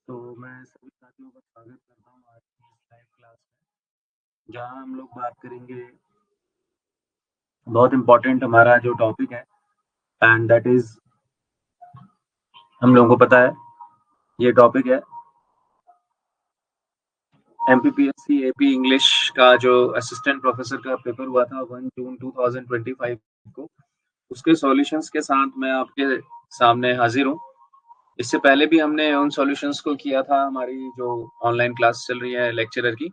तो मैं सभी साथियों का स्वागत करता हूँ आज की इस लाइव क्लास में, जहाँ हम लोग बात करेंगे बहुत इम्पोर्टेंट हमारा जो टॉपिक है एंड दैट इज, हम लोगों को पता है ये टॉपिक है एमपीपीएससी एपी इंग्लिश का जो असिस्टेंट प्रोफेसर का पेपर हुआ था 1 जून 2025 को। उसके सॉल्यूशंस के साथ मैं आपके सामने हाजिर हूँ। इससे पहले भी हमने उन सॉल्यूशंस को किया था हमारी जो ऑनलाइन क्लास चल रही है लेक्चरर की,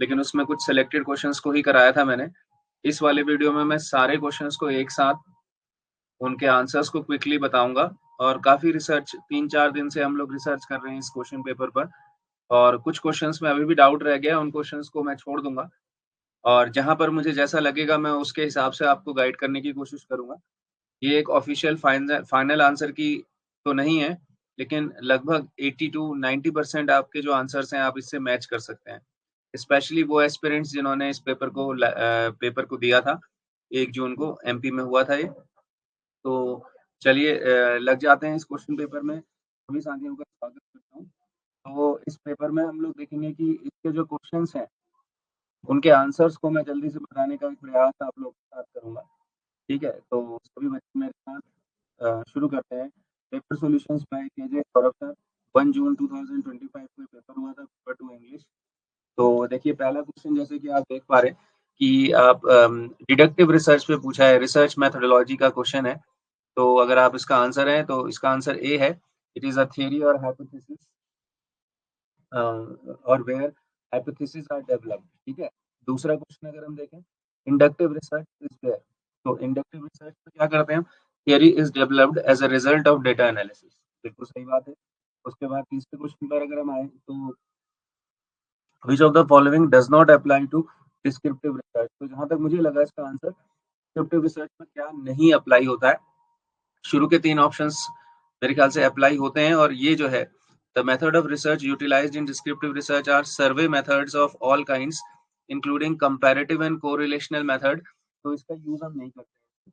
लेकिन उसमें कुछ सिलेक्टेड क्वेश्चंस को ही कराया था मैंने। इस वाले वीडियो में मैं सारे क्वेश्चंस को एक साथ उनके आंसर्स को क्विकली बताऊंगा। और काफी रिसर्च 3-4 दिन से हम लोग रिसर्च कर रहे हैं इस क्वेश्चन पेपर पर, और कुछ क्वेश्चंस में अभी भी डाउट रह गया, उन क्वेश्चंस को मैं छोड़ दूंगा और जहां पर मुझे जैसा लगेगा मैं उसके हिसाब से आपको गाइड करने की कोशिश करूंगा। ये एक ऑफिशियल फाइनल आंसर की तो नहीं है, लेकिन लगभग 80 टू 90% आपके जो आंसर्स हैं आप इससे मैच कर सकते हैं। स्पेशली वो एस्पिरेंट्स जिन्होंने इस पेपर को दिया था 1 जून को, एमपी में हुआ था ये। तो चलिए लग जाते हैं इस क्वेश्चन पेपर में। सभी साथियों का स्वागत करता हूँ। तो इस पेपर में हम लोग देखेंगे कि इसके जो क्वेश्चंस हैं उनके आंसर्स को मैं जल्दी से बताने का प्रयास आप लोग के साथ करूंगा। ठीक है, तो सभी बच्चे मेरे साथ शुरू करते हैं। Paper solutions by KJ Saurabh sir. 1 June 2025 को पेपर हुआ था, पेपर 2 इंग्लिश। तो देखिए पहला क्वेश्चन जैसे कि आप देख पा रहे हैं कि आप डिडक्टिव रिसर्च पे पूछा है, रिसर्च मेथोडोलॉजी का क्वेश्चन है। तो अगर आप इसका आंसर है तो इसका आंसर ए है। इट इज अ थियरी और हाइपोथेसिस और वेयर हाइपोथेसिस आर डेवलप्ड। ठीक है। दूसरा क्वेश्चन अगर हम देखें, इंडक्टिव रिसर्च इज वेयर। तो इंडक्टिव रिसर्च में क्या करते हैं, theory is developed as a result of data analysis. बिल्कुल सही बात है। उसके बाद तीसरे क्वेश्चन पर अगर हम आए तो which of the following does not apply to descriptive research. तो जहां तक मुझे लगा इसका आंसर डिस्क्रिप्टिव रिसर्च में क्या नहीं अप्लाई होता है। शुरू के 3 ऑप्शंस मेरे ख्याल से अप्लाई होते हैं, और ये जो है the method of research utilised in descriptive research are survey methods of all kinds including comparative and correlational method. तो इसका यूज हम नहीं करते हैं।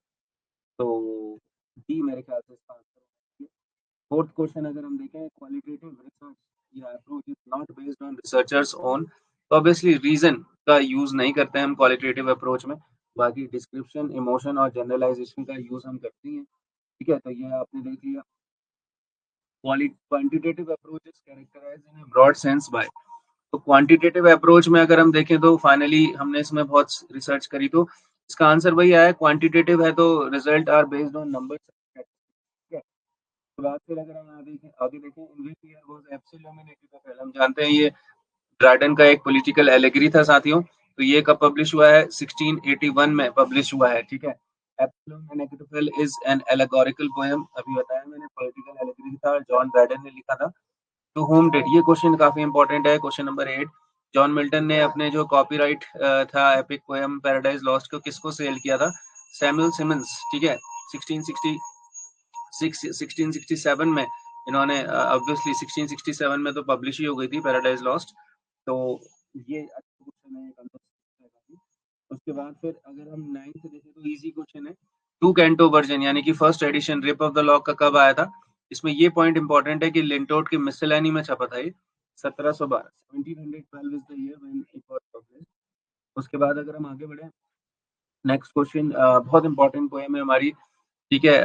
तो डी मेरे ख्याल से इसका आंसर है। फोर्थ क्वेश्चन अगर हम देखें, क्वालिटेटिव रिसर्च या approach is not based on researchers own. तो ऑब्वियसली रीजन का यूज नहीं करते हैं हम क्वालिटेटिव अप्रोच में, बाकी डिस्क्रिप्शन, इमोशन और जनरलाइजेशन का यूज हम करते हैं। ठीक है, तो ये आपने देख लिया। Quantitative approach is characterised in a broad sense by. तो क्वांटिटेटिव अप्रोच में अगर हम देखें तो फाइनली हमने इसमें बहुत रिसर्च करी, तो इसका आंसर वही आया, क्वांटिटेटिव है तो result are based on numbers. ठीक है। तो बात फिर अगर हम आगे देखें in which year was absolute epithel. हम जानते हैं ये ड्राइडन का एक पॉलिटिकल एलेगरी था साथियों। तो ये कब पब्लिश हुआ है, 1681 में पब्लिश हुआ है। ठीक है। Absalom and Achitophel is an allegorical poem, अभी बताया मैंने, पॉलिटिकल एलेगरी था, जॉन ड्राइडन ने लिखा था। टू होम डिड, ये क्वेश्चन काफी इंपॉर्टेंट है, क्वेश्चन नंबर 8। जॉन मिल्टन ने अपने जो कॉपीराइट था एपिक पोएम पैराडाइज लॉस्ट को किसको सेल किया था, सैमुअल सिमंस। ठीक है। 1667 में इन्होंने, ऑब्वियसली 1667 में तो पब्लिश ही हो गई थी पैराडाइज लॉस्ट। तो ये अच्छा क्वेश्चन है, उसके बाद फिर अगर हम 9th देखें तो इजी क्वेश्चन है। टू कैंटो वर्जन यानी कि first edition rip off the lock का कब आया था। इसमें ये पॉइंट इंपॉर्टेंट है कि लिंटोट की मिसलेनी में छपा था ये 1712, 1712 is the year when it was published. उसके बाद अगर हम आगे बढ़े, नेक्स्ट क्वेश्चन बहुत इंपॉर्टेंट पोएम है हमारी। ठीक है।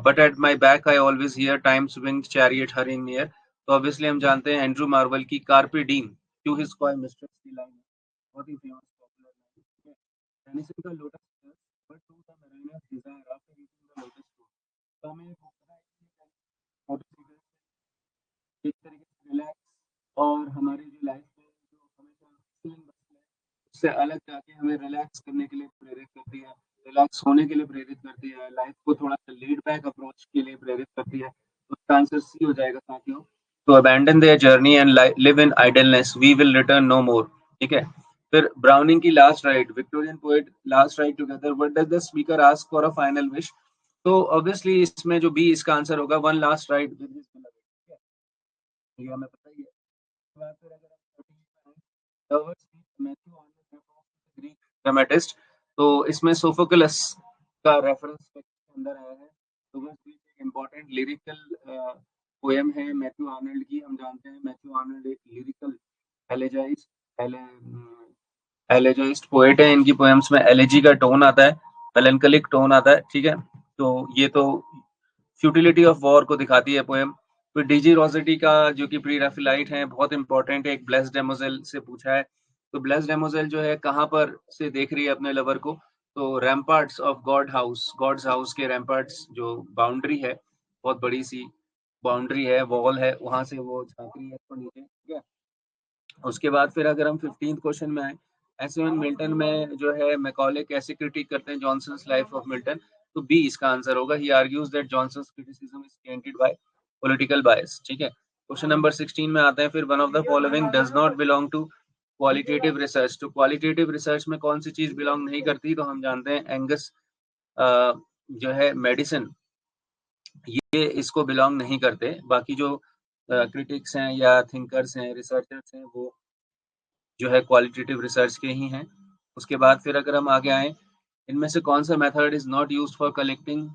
But at my back I always hear time swing chariot hurrying near. तो ऑब्वियसली हम जानते हैं एंड्रू मार्वल की carpe diem to his coy mistress की लाइन, बहुत ही फेमस पॉपुलर लाइन। ठीक है। टेनिसन का lotus but to the mariners desire after reaching the lotus to. तो हमें ये पता है कि मोटरसाइकिल एक तरीके से रिलैक्स और हमारी जो लाइफ में जो हमेशा फीलिंग बनती है उससे अलग जाके हमें रिलैक्स करने के लिए प्रेरित करती है, रिलैक्स होने के लिए प्रेरित करती है, लाइफ को थोड़ा सा लेड बैक अप्रोच के लिए प्रेरित करती है। तो उसका आंसर सी हो जाएगा साथियों। To abandon their journey and live in idleness we will return no more. ठीक है। फिर ब्राउनिंग की last ride, Victorian poet last ride together, what does the speaker ask for a final wish. तो obviously इसमें जो B इसका answer होगा, one last ride with his beloved. ठीक है, ये हमें पता ही है। उसके बाद फिर अगर हम 14 पे आए, lovers speech Matthew on the Greek dramatist. तो इसमें सोफोक्लस का रेफरेंस अंदर आया है। लवर्स स्पीच एक इम्पोर्टेंट लिरिकल पोएम है मैथ्यू आर्नल्ड की। हम जानते हैं मैथ्यू आर्नल्ड एक लिरिकल एलेजाइस्ट पोएट है। इनकी पोएम्स में एलेजी का टोन आता है, मेलैंकोलिक टोन आता है, ठीक है। तो ये तो फ्यूटिलिटी ऑफ वॉर को दिखाती है पोएम। फिर डीजी रोसेटी का जो कि प्री राफेलाइट है, बहुत इंपॉर्टेंट है, एक ब्लेस्ड डेमोजेल से पूछा है। तो ब्लेस्ड डेमोजेल जो है कहाँ पर से देख रही है अपने लवर को, तो रैम्पार्ट्स ऑफ गॉड्स हाउस के रैम्पार्ट्स जो बाउंड्री है, बहुत बड़ी सी बाउंड्री है, वॉल है, वहां से वो झांक रही है इसको नीचे, ठीक है। उसके बाद फिर अगर हम 15th क्वेश्चन में आए, एसएन मिल्टन में जो है मैकॉले कैसे क्रिटिक करते हैं जॉनसन्स लाइफ ऑफ मिल्टन, तो बी इसका आंसर होगा। He argues that Johnson's criticism is tainted by political bias, ठीक है। क्वेश्चन नंबर 16 में आते हैं फिर, one of the following does not belong to qualitative research. तो क्वालिटेटिव रिसर्च में कौन सी चीज बिलोंग नहीं करती, तो हम जानते हैं एंगस जो है मेडिसिन, ये इसको बिलोंग नहीं करते। बाकी जो क्रिटिक्स हैं या थिंकर्स हैं, रिसर्चर्स हैं, वो जो है क्वालिटेटिव रिसर्च के ही हैं। उसके बाद फिर अगर हम आगे आए, इनमें से कौन सा method is not used for collecting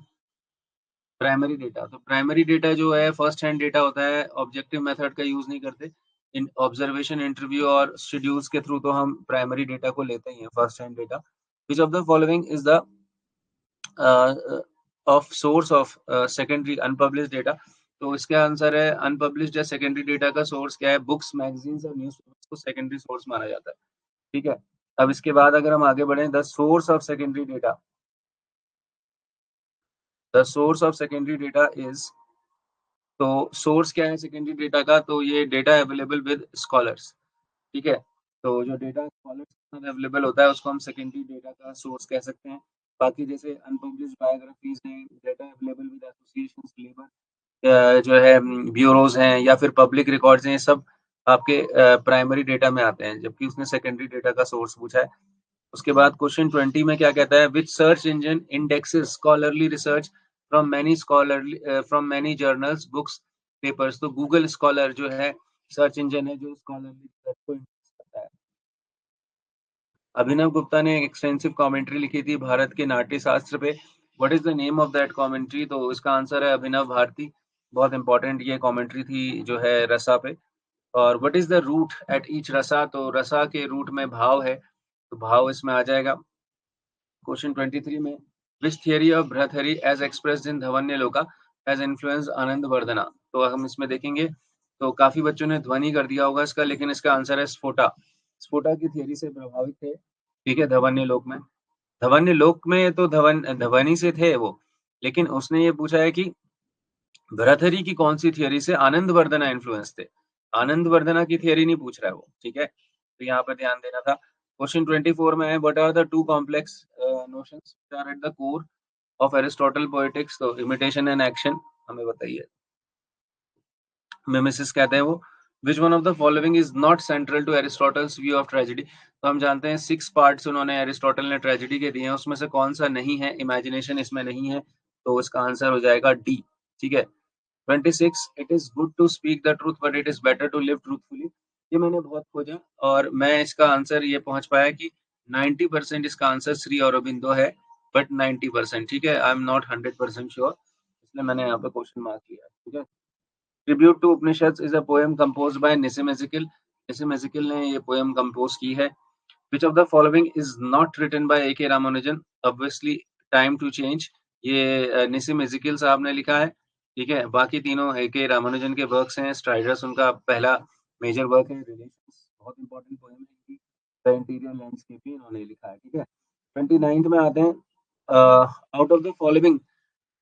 primary data. तो प्राइमरी डेटा जो है फर्स्ट हैंड डेटा होता है, ऑब्जेक्टिव मेथड का यूज नहीं करते। इन ऑब्जर्वेशन, इंटरव्यू और शेड्यूल्स के थ्रू तो हम प्राइमरी डेटा को लेते ही हैं, first hand data. Which of the following is the of source of secondary unpublished data. तो इसका आंसर है अनपब्लिश्ड या सेकेंडरी डेटा का सोर्स क्या है, बुक्स, मैगजीन्स और न्यूज को सेकेंडरी सोर्स माना जाता है, ठीक है। अब इसके बाद अगर हम आगे बढ़े, the source of secondary data, the source of secondary data is, तो सोर्स क्या है सेकेंडरी डेटा का, तो ये डेटा अवेलेबल विद स्कॉलर्स, ठीक है। तो जो डेटा स्कॉलर्स के साथ अवेलेबल होता है उसको हम सेकेंडरी डेटा का सोर्स कह सकते हैं। बाकी जैसे अनपब्लिश्ड बायोग्राफीज हैं, data available with associations, labour जो है ब्यूरोज हैं, या फिर पब्लिक रिकॉर्ड्स हैं, ये सब आपके प्राइमरी डेटा में आते हैं, जबकि उसने सेकेंडरी डेटा का सोर्स पूछा है। उसके बाद क्वेश्चन 20 में क्या कहता है, which search engine indexes scholarly research from many journals, books, papers. तो गूगल स्कॉलर जो है सर्च इंजन है जो स्कॉलरली रिसर्च को इंडेक्स करता है। अभिनव गुप्ता ने एक एक्सटेंसिव कमेंट्री लिखी थी भारत के नाट्य शास्त्र पे। What is the name of that commentary, तो इसका आंसर है अभिनव भारती। बहुत इंपॉर्टेंट ये कमेंट्री थी जो है रसा पे। और what is the root at each rasa, तो रसा के रूट में भाव है, तो भाव इसमें आ जाएगा। क्वेश्चन 23 में, which theory of Bhartrihari as expressed in Dhvanyaloka has influenced Anandavardhana. तो हम इसमें देखेंगे तो काफी बच्चों ने ध्वनि कर दिया होगा इसका, लेकिन इसका आंसर है स्फोटा। स्फोटा की थियरी से प्रभावित थे, ठीक है, ध्वन्यालोक में। ध्वन्यालोक में तो ध्वनि से थे वो, लेकिन उसने ये पूछा है कि भर्तहरि की कौन सी थियरी से आनंद वर्धना इन्फ्लुएंस थे। आनंद वर्धना की थियरी नहीं पूछ रहा है वो, ठीक है, तो यहाँ पर ध्यान देना था। क्वेश्चन 24 में है, what are the two complex notions which are at the core of Aristotle Poetics. तो इमिटेशन एंड एक्शन, हमें बताइए। मिमेसिस कहते हैं वो। Which one of the following is not central to Aristotle's view of tragedy. तो हम जानते हैं 6 पार्ट्स उन्होंने एरिस्टोटल ने ट्रेजेडी के दिए हैं, उसमें से कौन सा नहीं है, इमेजिनेशन इसमें नहीं है, तो इसका आंसर हो जाएगा डी, ठीक है। 26, it is good to speak the truth but it is better to live truthfully. ये मैंने बहुत खोजा और मैं इसका आंसर ये पहुंच पाया कि 90% इसका आंसर श्री अरबिंदो है, बट 90%, ठीक है, आई एम नॉट 100% श्योर, इसलिए मैंने यहाँ पे क्वेश्चन मार्क किया, ठीक है। Tribute to Upanishad is a poem composed by Nissim Ezekiel. निसिम एजिकिल ने ये पोएम कंपोज की है। Which of the following is not written by A.K. Ramanujan? Obviously, Time to Change, ये निसिम एजिकिल साहब ने लिखा है, ठीक है। बाकी तीनों A.K. रामानुजन के वर्क्स हैं। स्ट्राइडर्स उनका पहला मेजर वर्क है। रिलेशंस बहुत इंपॉर्टेंट पोएम है, द इंटीरियर लैंडस्केप भी इन्होंने लिखा है, ठीक है। 29th में आते हैं, out of the following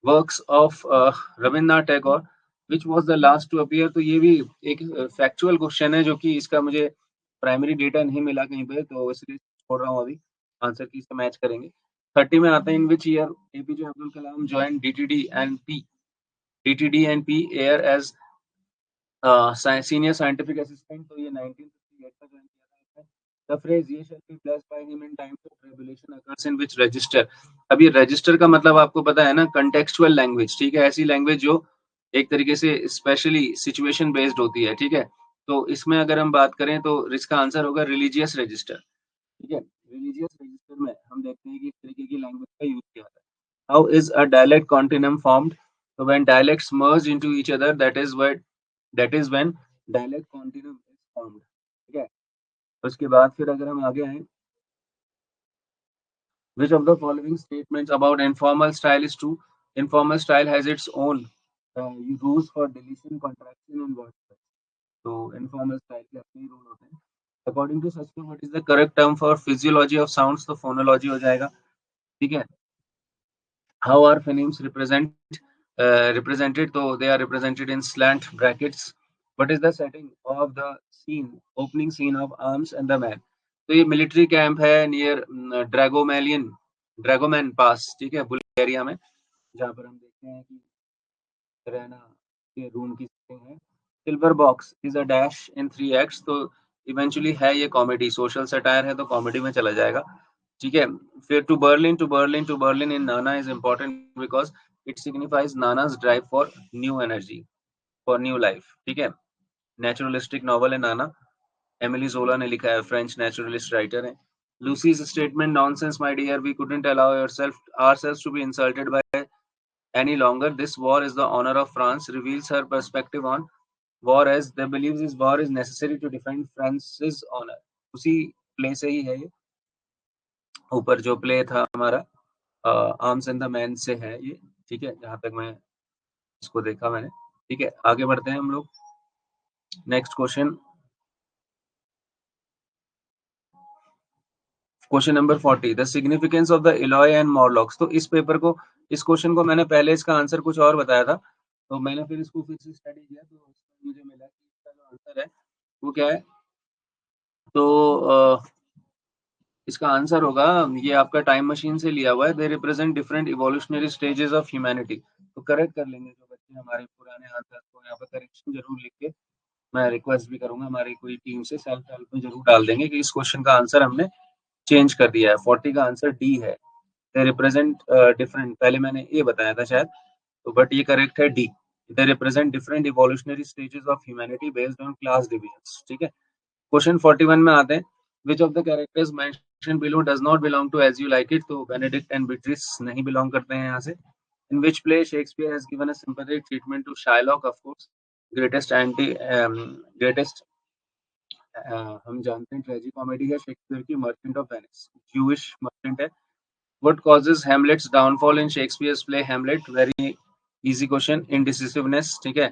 works of Rabindranath Tagore which was the last to appear. तो ये भी एक फैक्चुअल क्वेश्चन है, जो कि इसका मुझे प्राइमरी डेटा नहीं मिला कहीं पे, तो इसलिए छोड़ रहा हूँ अभी, आंसर की से मैच करेंगे। 30 में आते हैं, in which year APJ Abdul Kalam join DTD and P air as senior scientific assistant. तो ये 1958 में ज्वाइन किया था इसने। द फ्रेज ये shall be blessed by him in times of tribulation occurs in which register. अब ये रजिस्टर का मतलब आपको पता है ना, कंटेक्चुअल लैंग्वेज, ठीक है, ऐसी लैंग्वेज जो एक तरीके से स्पेशली सिचुएशन बेस्ड होती है, ठीक है। तो इसमें अगर हम बात करें तो इसका आंसर होगा रिलीजियस रजिस्टर, ठीक है। रिलीजियस रजिस्टर में हम देखते हैं कि इस तरीके की लैंग्वेज का यूज किया जाता है। How is a dialect continuum formed. So when dialects merge into each other, that is when dialect continuum is formed. ठीक है, उसके बाद फिर अगर हम आगे आए, which of the following statements about informal style is true? Informal style has its own rules for deletion, contraction and word choice. तो informal style के अपने रूल होते हैं. According to Sachko, what is the correct term for physiology of sounds? तो phonology हो जाएगा. ठीक है. How are phonemes represented? So they are represented in slant brackets. What is the setting of the scene? Opening scene of Arms and the Man. तो ये military camp है near ड्रैगोमैन पास, ठीक है, बुल्गारिया में, जहाँ पर हम देखते हैं कि रहना के रूम की सेटिंग है. Silver box is a dash in 3 acts. तो इवेंचुअली है ये कॉमेडी, सोशल सटायर है तो कॉमेडी में चला जाएगा. ठीक है. फिर to Berlin in Nana is important because it signifies Nana's drive for new energy, for new life. ठीक है. नेचुरलिस्टिक नॉवल है नाना. एमिली जोला ने लिखा है, फ्रेंच नेचुरलिस्ट राइटर है. Lucy's statement nonsense my dear, we couldn't allow ourselves to be insulted by any longer. This war is the honor of France. Reveals her perspective on war as they believes this war is necessary to defend France's honor. उसी play से ही है ये. ऊपर जो play था हमारा arms and the man से है ये. ठीक है, जहां तक मैं इसको देखा मैंने. ठीक है, आगे बढ़ते हैं हम लोग. Next question number 40. The significance of the Eloi and Morlocks. तो इस पेपर को, इस क्वेश्चन को मैंने पहले इसका आंसर कुछ और बताया था, तो मैंने फिर इसको फिर से स्टडी किया, तो उसमें मुझे मिला कि इसका जो आंसर है वो क्या है. तो इसका आंसर होगा, ये आपका टाइम मशीन से लिया हुआ है. दे represent different evolutionary stages of humanity. तो करेक्ट कर लेंगे जो बच्चे हमारे पुराने आंसर को, यहाँ पर करेक्शन जरूर लिख के मैं रिक्वेस्ट भी करूंगा हमारी कोई टीम से, सेल्फ हेल्प में जरूर डाल देंगे कि इस क्वेश्चन का आंसर हमने चेंज कर दिया है. 40 का आंसर डी है. दे रिप्रेजेंट डिफरेंट, पहले मैंने ये बताया था शायद, तो बट ये करेक्ट है D. They represent different evolutionary stages of humanity based on class divisions. ठीक है. क्वेश्चन 41 में आते हैं. Which of the characters mention below does not belong to as you like it. तो बेनेडिक्ट एंड बिट्रिस नहीं belong करते हैं यहाँ से. In which play Shakespeare has given a sympathetic treatment to Shylock. Of course greatest हम जानते हैं tragic comedy है शेक्सपियर की, merchant of Venice, Jewish merchant है. What causes Hamlet's downfall in Shakespeare's play Hamlet? Very easy question. Indecisiveness. ठीक है.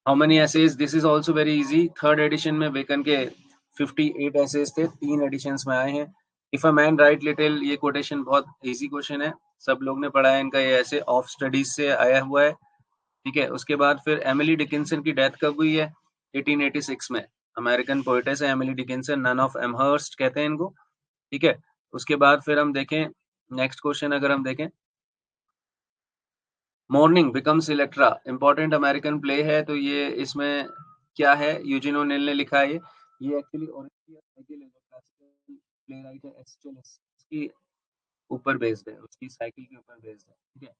How many essays? This is also very easy. Third edition में bacon के 58 essays थे, 3 editions में आए हैं. If a man write little, ये quotation बहुत easy question है, सब लोग ने पढ़ा है इनका. ये ऐसे ऑफ स्टडीज से आया हुआ है. ठीक है. उसके बाद फिर एमिली डिकिंसन की डेथ कब हुई है? 1886 में. अमेरिकन पोइटेस है Emily Dickinson, nun of Amherst कहते हैं इनको. ठीक है. उसके बाद फिर हम देखें नेक्स्ट क्वेश्चन, अगर हम देखें morning becomes Electra, important American play है. तो ये इसमें क्या है, यूजिन ओनेल ने लिखा है. ये एक्चुअली क्लासिकल प्लेराइट है, एस्चेलस की ऊपर बेस्ड है, उसकी साइकिल के ऊपर बेस्ड है. ठीक है.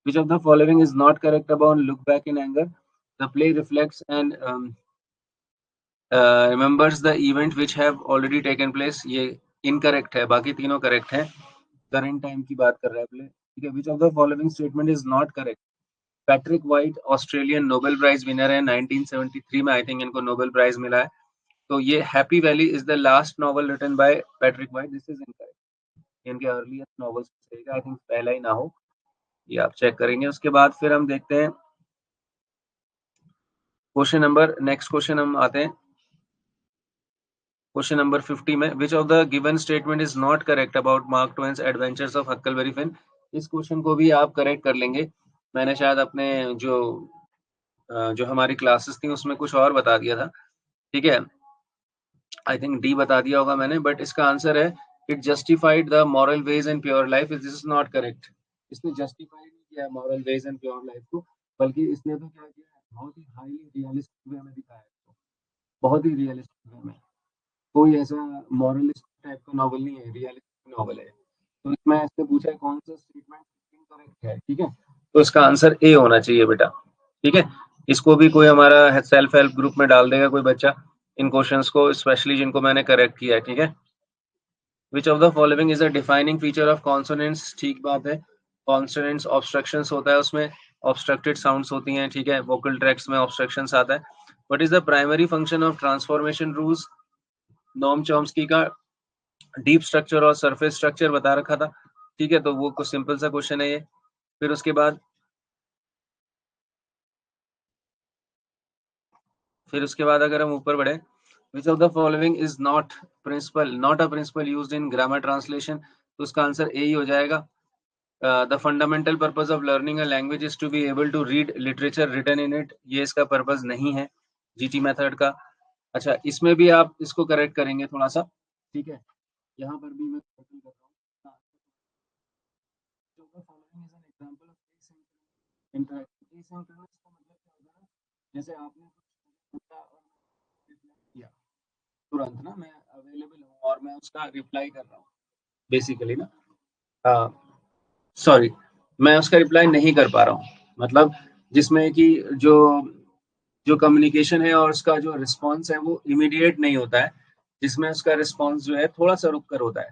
Which of the following is not correct about look back in anger? The play reflects and remembers the event which have already taken place. ये इनकरेक्ट है, बाकी तीनों करेक्ट है. करंट टाइम की बात कर रहा है प्ले. ठीक है. Which of the following statement is not correct? Patrick White Australian Nobel Prize winner है 1973 में, आई थिंक इनको नोबेल प्राइज मिला है. तो ये Happy Valley is the last novel written by Patrick White. This is incorrect. इनके earliest novels से I think पहला ही ना हो, ये आप चेक करेंगे. उसके बाद फिर हम देखते हैं नेक्स्ट क्वेश्चन हम आते हैं क्वेश्चन नंबर 50 में. Which of the given statement is not correct about Mark Twain's Adventures of Huckleberry Finn. इस क्वेश्चन को भी आप करेक्ट कर लेंगे. मैंने शायद अपने जो हमारी क्लासेस थी उसमें कुछ और बता दिया था. ठीक है. आई थिंक डी बता दिया होगा मैंने, बट इसका आंसर है it justified the moral ways and pure life. This is not correct. इसने जस्टिफाई नहीं किया moral ways and pure life को, बल्कि इसने तो क्या किया, बहुत ही हाईली रियलिस्टिक वे में दिखाया है. बहुत ही रियलिस्टिक वे में. कोई ऐसा मॉरलिस्ट टाइप का नॉवल नहीं है, रियलिस्टिक नॉवल है. तो इसमें इससे पूछा है कौन सा स्टेटमेंट इनकरेक्ट है. ठीक है. तो इसका आंसर ए होना चाहिए बेटा. ठीक है. इसको भी कोई हमारा सेल्फ हेल्प ग्रुप में डाल देगा कोई बच्चा इन क्वेश्चंस को, स्पेशली जिनको मैंने करेक्ट किया है. ठीक है. Which of the following is a defining feature of consonants. ठीक बात है, कॉन्सोनेंट्स ऑब्स्ट्रक्शंस होता है उसमें. ऑब्स्ट्रक्टेड साउंड्स होती हैं, ठीक है, वोकल ट्रैक्स में ऑब्स्ट्रक्शंस आता है. What is the primary function of transformation rules? Noam Chomsky का डीप स्ट्रक्चर और सरफेस स्ट्रक्चर बता रखा था, ठीक है, तो वो कुछ सिंपल सा क्वेश्चन है ये. फिर उसके बाद अगर हम ऊपर बढ़े, which of the following is not a principle used in grammar translation, तो उसका आंसर ए ही हो जाएगा. The fundamental purpose of learning a language is to be able to read literature written in it, ये इसका purpose नहीं है GT method का. अच्छा, इसमें भी आप इसको करेक्ट करेंगे थोड़ा सा, ठीक है, यहाँ पर भी मैं करेक्ट कर रहा हूँ. हाँ, जो the following is an example of asynchronous interaction. Asynchronous का मतलब क्या होता है? जैसे आपने कुछ पूछा और रिप्लाई किया तुरंत ना, मैं अवेलेबल हूँ और मैं उसका रिप्लाई कर रहा हूँ बेसिकली ना. सॉरी, मैं उसका रिप्लाई नहीं कर पा रहा हूँ, मतलब जिसमें कि जो जो कम्युनिकेशन है और उसका जो रिस्पॉन्स है वो इमीडिएट नहीं होता है, जिसमें उसका रिस्पॉन्स जो है थोड़ा सा रुक कर होता है.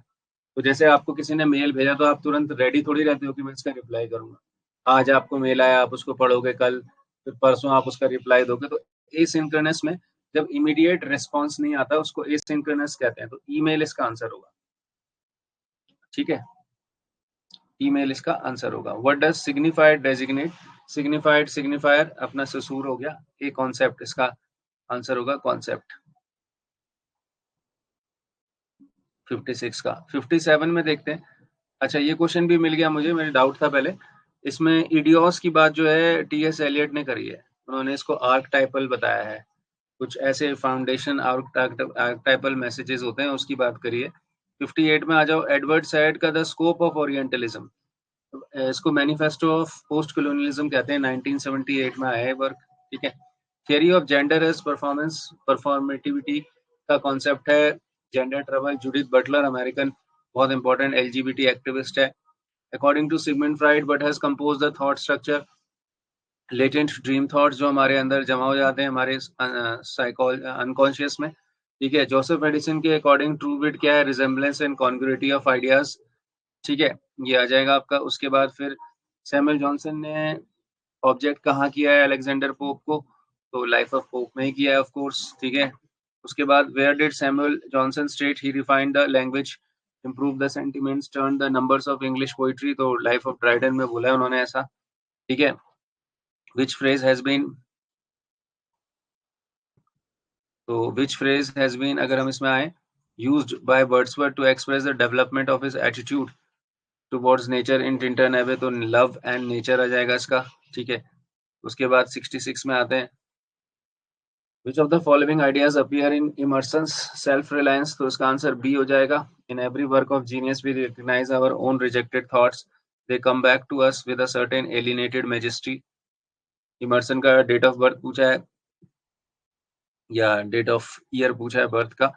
तो जैसे आपको किसी ने मेल भेजा तो आप तुरंत रेडी थोड़ी रहते हो कि मैं इसका रिप्लाई करूंगा. आज आपको मेल आया, आप उसको पढ़ोगे, कल फिर परसों आप उसका रिप्लाई दोगे. तो एसिंक्रोनस में जब इमीडिएट रिस्पॉन्स नहीं आता उसको एसिंक्रोनस कहते हैं. तो ईमेल इसका आंसर होगा, ठीक है, ईमेल इसका आंसर होगा. What does signified designate? Signified, signifier अपना ससुर हो गया. ए कॉन्सेप्ट इसका आंसर होगा, कॉन्सेप्ट. 56 का. 57 में देखते हैं. अच्छा, ये क्वेश्चन भी मिल गया मुझे, मेरे डाउट था पहले. इसमें इडियोस की बात जो है टीएस एलियट ने करी है. उन्होंने इसको आर्कटाइपल बताया है. कुछ ऐसे फाउंडेशन आर्कटाइपल मैसेजेस होते हैं, उसकी बात करिए. 58 में आ जाओ. एडवर्ड सैड का द स्कोप ऑफ ओरिएंटलिज्म, इसको मैनिफेस्टो ऑफ पोस्ट कॉलोनियलिज्म कहते हैं. 1978 में आया है वर्क, ठीक है. Theory of gender as performativity का कॉन्सेप्ट है. Gender trouble, Judith Butler, American, बहुत इंपॉर्टेंट एलजीबीटी एक्टिविस्ट है. According to Sigmund Freud, but has compose the thought structure. Latent dream thoughts जो हमारे अंदर जमा हो जाते हैं हमारे अनकॉन्शियस में, ठीक है. जोसेफ एडिसन के अकॉर्डिंग ट्रू विट क्या है? रिजेम्बलेंस एंड कॉन्ग्रुइटी ऑफ आइडियाज, ठीक है, ये आ जाएगा आपका. उसके बाद फिर सैमुअल जॉनसन ने ऑब्जेक्ट कहाँ किया है अलेक्जेंडर पोप को? तो लाइफ ऑफ पोप में ही किया है, ऑफ कोर्स, ठीक है. उसके बाद where did Samuel Johnson state he refined the language, improve the sentiments, turn the numbers of English poetry? तो लाइफ ऑफ ड्राइडन में बोला है उन्होंने ऐसा, ठीक है. विच फ्रेज हैज बीन, तो विच फ्रेज हैज बीन, अगर हम इसमें आए, used by Wordsworth to express the development of his attitude towards nature in Tintern Abbey? तो लव एंड नेचर आ जाएगा इसका, ठीक है. उसके बाद 66 में आते हैं. Which of the following ideas appear in Emerson's self reliance? तो इसका आंसर बी हो जाएगा. In every work of genius we recognize our own rejected thoughts, they come back to us with a certain alienated majesty. Emerson का date of birth पूछा है या date of year पूछा है बर्थ का.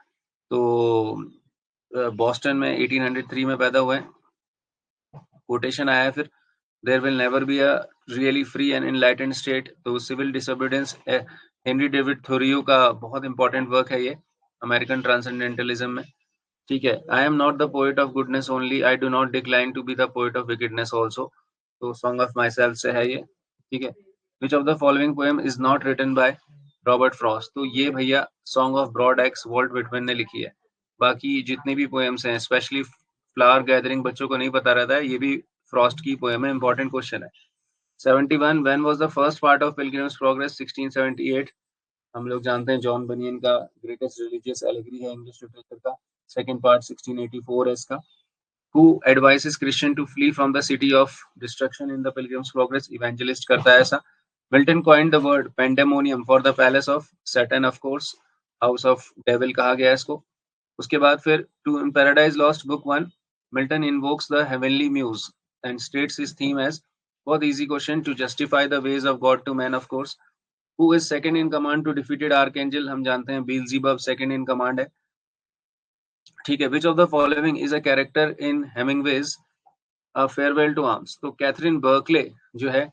तो बॉस्टन में 1803 में पैदा हुए. कोटेशन आया है फिर, there will never be a really free and enlightened state. तो civil disobedience, Henry David Thoreau का बहुत इंपॉर्टेंट वर्क है ये, अमेरिकन ट्रांसेंडेंटलिज्म में, ठीक है. I am not the poet of goodness only, I do not decline to be the poet of wickedness also. तो song of myself से है ये, ठीक है. Which of the following poem is not written by Robert Frost? तो ये भैया song of broad axe Walt Whitman ने लिखी है. बाकी जितने भी पोएम्स हैं, स्पेशली फ्लावर गैदरिंग बच्चों को नहीं पता रहता है, ये भी फ्रॉस्ट की पोएम है. इंपॉर्टेंट क्वेश्चन है. 71 when was the first part of pilgrims progress? 1678. हम लोग जानते हैं जॉन बनियन का ग्रेटेस्ट रिलीजियस एलेगरी है इंग्लिश लिटरेचर का. सेकंड पार्ट 1684 है इसका. Who advises Christian to flee from the city of destruction in the Pilgrim's Progress? Evangelist करता है ऐसा. Milton coined the word pandemonium for the palace of Satan, of course. House of Devil कहा गया इसको. उसके बाद फिर to in Paradise Lost book 1, Milton invokes the heavenly muse and states his theme as, बहुत easy question, to justify the ways of God to man, of course. Who is second in command to defeated archangel? हम जानते हैं Beelzebub second in command है, ठीक है. Which of the following is a character in Hemingway's a farewell to arms? तो Catherine Barkley जो है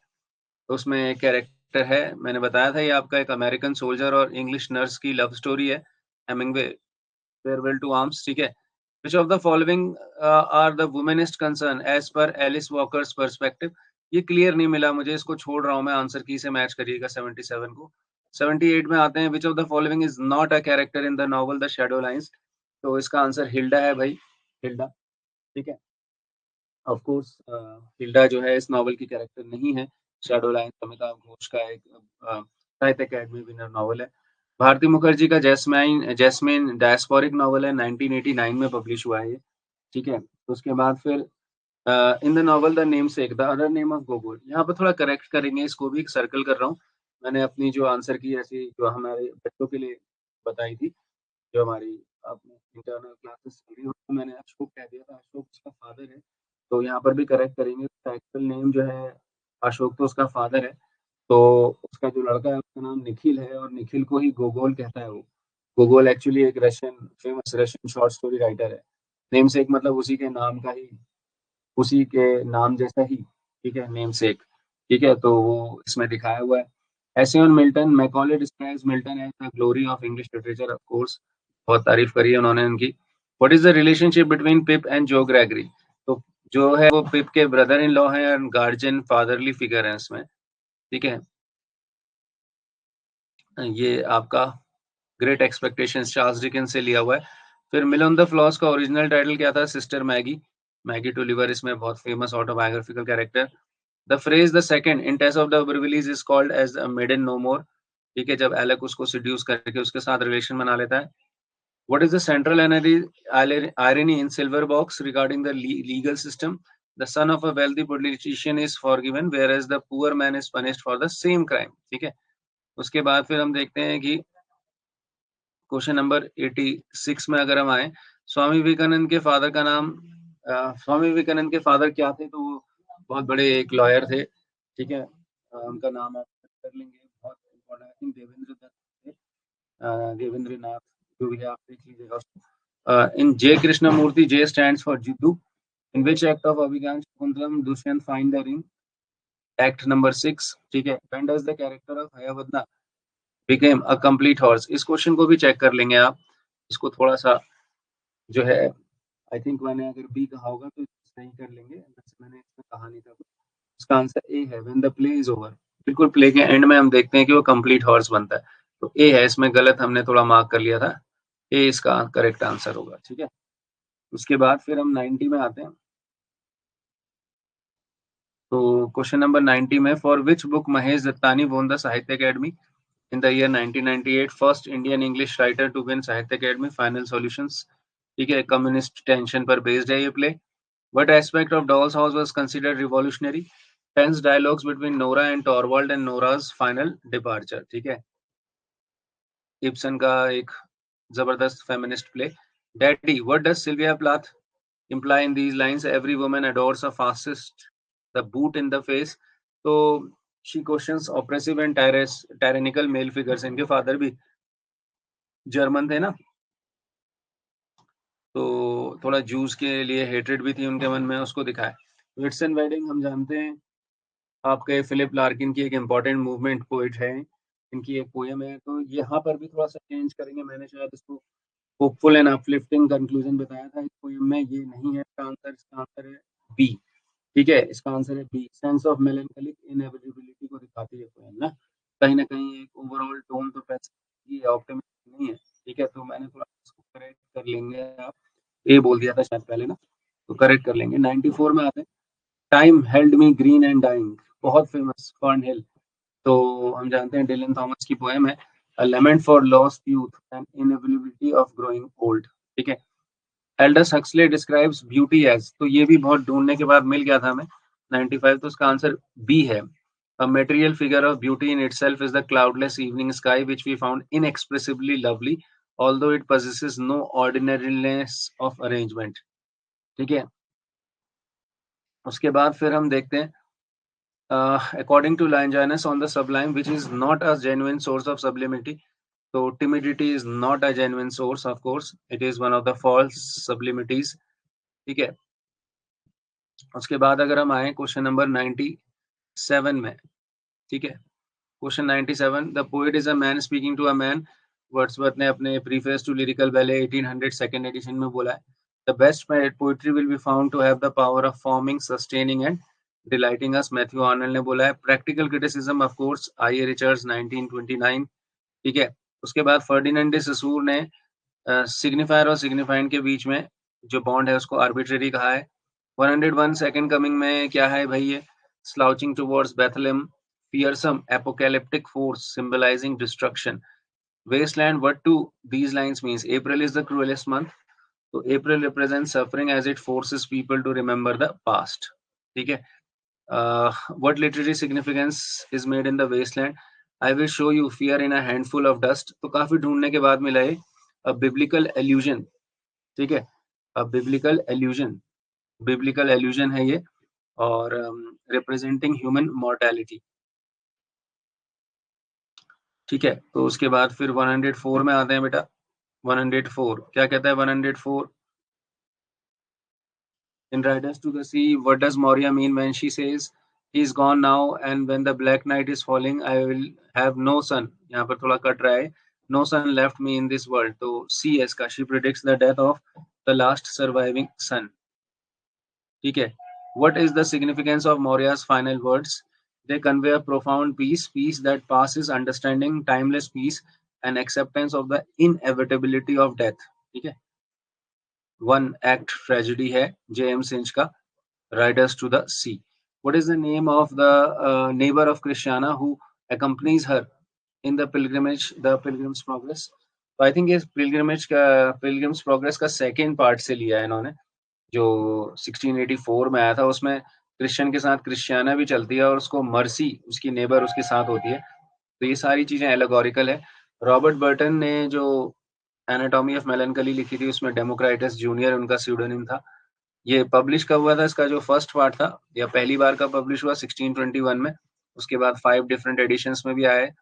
उसमें कैरेक्टर है. मैंने बताया था ये आपका एक अमेरिकन सोल्जर और इंग्लिश नर्स की लव स्टोरी है, हेमिंगवे, फेयरवेल टू आर्म्स, ठीक है. Which of the following are the womanist concern as per Alice Walker's perspective? ये क्लियर नहीं मिला मुझे, इसको छोड़ रहा हूँ मैं, आंसर की से मैच करिएगा 77 को। 78 में आते हैं, which of the following is not a character in the novel the shadow lines. तो इसका आंसर हिल्डा है भाई, हिल्डा। ठीक है, ऑफ कोर्स हिल्डा जो है इस नॉवल की कैरेक्टर नहीं है। शैडो लाइन्स अमिताभ घोष का एक साहित्य अकेडमी विनर नॉवल है। भारती मुखर्जी का जैस्माइन जैस्मिन डायस्पोरिक नॉवल है, 1989 में पब्लिश हुआ है ये। ठीक है, तो उसके बाद फिर in the novel the name sec the other name of गोगोल, यहाँ पर थोड़ा करेक्ट करेंगे, इसको भी सर्कल कर रहा हूँ। मैंने अपनी जो आंसर की ऐसी जो हमारे बच्चों के लिए बताई थी, जो हमारी अपनी इंटरनल क्लासेस चल रही है, मैंने अशोक कह दिया था, अशोक उसका फादर है। तो यहाँ पर भी करेक्ट करेंगे, एक्चुअल नेम जो है अशोक तो उसका फादर है, तो उसका जो लड़का है उसका नाम निखिल है, और निखिल को ही गोगोल कहता है वो। गोगोल एक्चुअली एक Russian, famous Russian short story writer है। नेम सेक मतलब उसी के नाम का ही, उसी के नाम जैसा ही, ठीक है, नेम सेक। ठीक है, तो वो इसमें दिखाया हुआ है। Essay on Milton, Macaulay describes Milton as the glory of English literature, of course बहुत तारीफ करी है उन्होंने उनकी। What is the relationship between Pip and Joe Gregory? तो जो है वो पिप के ब्रदर इन लॉ है और गार्जियन फादरली फिगर है इसमें। ठीक है, ये आपका ग्रेट एक्सपेक्टेशंस चार्ल्स डिकेंस से लिया हुआ है। फिर मिल ऑन द फ्लॉस का ओरिजिनल टाइटल क्या था? Sister Maggie. मैगी टूलिवर इसमें बहुत famous autobiographical character. The phrase the second in Tess of the d'Urbervilles is called as a maiden no more. ठीक है, जब एलेक उसको सिड्यूस करके उसके साथ रिलेशन बना लेता है। What is the central irony in silver box regarding the legal system? The son of a wealthy politician is forgiven whereas the poor man is punished for the same crime। ठीक है, उसके बाद फिर हम देखते हैं कि क्वेश्चन नंबर 86 में अगर हम आए, स्वामी विवेकानंद के फादर का नाम, स्वामी विवेकानंद के फादर क्या थे? तो वो बहुत बड़े एक लॉयर थे। ठीक है, उनका नाम आप कर लेंगे, बहुत important, I think Devendra Dutt थे, देवेंद्र नाथ, जो भी है आप देख लीजिएगा उसको। In J Krishnamurti, J stands for Jiddu. In which act of Abhijnana Shakuntalam Dushyanta find the ring? Act number 6। ठीक है, when does the character of Hayavadana became a complete horse? इस क्वेश्चन को भी चेक कर लेंगे आप, इसको थोड़ा सा जो है, आई थिंक मैंने अगर बी कहा होगा तो सही कर लेंगे, वैसे मैंने इसमें कहा नहीं था। इसका आंसर ए है, when the play is over. बिल्कुल प्ले के एंड में हम देखते हैं कि वो कंप्लीट हॉर्स बनता है, तो ए है, इसमें गलत हमने थोड़ा मार्क कर लिया था, ए इसका करेक्ट आंसर होगा। ठीक है, उसके बाद फिर हम 90 में आते हैं। तो क्वेश्चन नंबर 90 में, for which book Mahesh Dattani won the Sahitya Akademi in the year 1998? First Indian English writer to win Sahitya Akademi, final solutions. ठीक है, कम्युनिस्ट टेंशन पर बेस्ड है ये play. What aspect of Doll's House was considered revolutionary? Tense dialogues between Nora and Torvald and Nora's final departure। ठीक है, Ibsen का एक जबरदस्त feminist play. Daddy, what does Sylvia Plath imply in these lines? Every woman adores a fascist, the boot in the face। तो she questions oppressive and tyrannical male figures। इनके father भी German थे ना, तो थोड़ा जूस के लिए hatred भी थी उनके मन में, उसको दिखाया। विट्स एंड वेडिंग हम जानते हैं, आपके फिलिप लार्किन की एक इम्पॉर्टेंट मूवमेंट पोइट है, इनकी एक पोएम है, तो यहाँ पर भी थोड़ा सा चेंज करेंगे। मैंने शायद इसको होपफुल एंड अपलिफ्टिंग कंक्लूजन बताया था, इस पोएम में ये नहीं है इसका आंसर है बी। ठीक है, इसका आंसर है बी। सेंस ऑफ मेलैंकोलिक इनएविटेबिलिटी को दिखाती है पोएम ना कहीं एक ओवरऑल टोन तो पैसे ऑप्टिमिस्ट नहीं है। ठीक है, तो मैंने थोड़ा इसको करेक्ट कर लेंगे, आप ए बोल दिया था शायद पहले ना, तो करेक्ट कर लेंगे। 94 में आते हैं, time held me green and dying, बहुत फेमस फर्न हिल। तो हम जानते हैं डिलन थॉमस की पोएम है, a lament for lost youth and inability of growing old. ठीक है, Aldous Huxley describes beauty as, तो ये भी बहुत ढूंढने के बाद मिल गया था हमें 95, तो इसका आंसर बी है। A material figure of beauty in itself is the cloudless evening sky which we found inexpressibly lovely although it possesses no ordinariness of arrangement। ठीक है, उसके बाद फिर हम देखते हैं, according to Longinus on the sublime which is not a genuine source of sublimity। तो timidity is not a genuine source, of course it is one of the false sublimities। ठीक है, उसके बाद अगर हम आए क्वेश्चन नंबर 97 में। ठीक है, question 97, the poet is a man speaking to a man. Wordsworth ने अपने preface to lyrical ballads 1800 second edition में बोला है, the best poetry will be found to have the power of forming, sustaining and delighting us Matthew Arnold ने बोला है। Practical criticism of course I A Richards 1929, ठीक है। उसके बाद फर्डिनेंड डे ससूर ने सिग्निफायर और सिग्निफाइंड के बीच में जो बॉन्ड है उसको आर्बिट्रेरी कहा है। 101 सेकंड कमिंग में क्या है भाई ये? Slouching towards Bethlem, fearsome apocalyptic force symbolizing destruction. Wasteland, what do these lines means? April is the cruelest month. So April represents suffering as it forces people to remember the past. ठीक है. What literary significance is made in the wasteland? I will show you fear in a handful of dust. तो काफी ढूंढने के बाद मिला है a biblical allusion. ठीक है. a biblical allusion है ये, और representing human mortality. ठीक है। तो उसके बाद फिर 104 में आते हैं बेटा। 104 क्या कहता है? 104 in Riders to the Sea, what does Moria mean when she says he's gone now and when the black night is falling I will have no son? यहाँ पर थोड़ा कट रहा है, no son left me in this world. तो CS का she predicts the death of the last surviving son. ठीक है। What is the significance of Moria's final words? They convey a profound peace, peace that passes understanding, timeless peace, and acceptance of the inevitability of death. ठीक है। One act tragedy है J.M. Synge का riders to the sea. What is the name of the neighbor of Christiana who accompanies her in the pilgrimage, the Pilgrim's Progress? तो I think ये Pilgrim's Progress का second part से लिया है इन्होंने, जो 1684 में आया था। उसमें क्रिश्चियन के साथ क्रिश्चियाना भी चलती है और उसको मर्सी उसकी नेबर उसके साथ होती है। तो ये सारी चीजें एलेगोरिकल है। रॉबर्ट बर्टन ने जो एनाटॉमी ऑफ मेलनकली लिखी थी उसमें डेमोक्राइटस जूनियर उनका स्यूडोनिम था। ये पब्लिश कब हुआ था? इसका जो फर्स्ट पार्ट था या पहली बार का पब्लिश हुआ 1621 में। उसके बाद 5 डिफरेंट एडिशंस में भी आया है।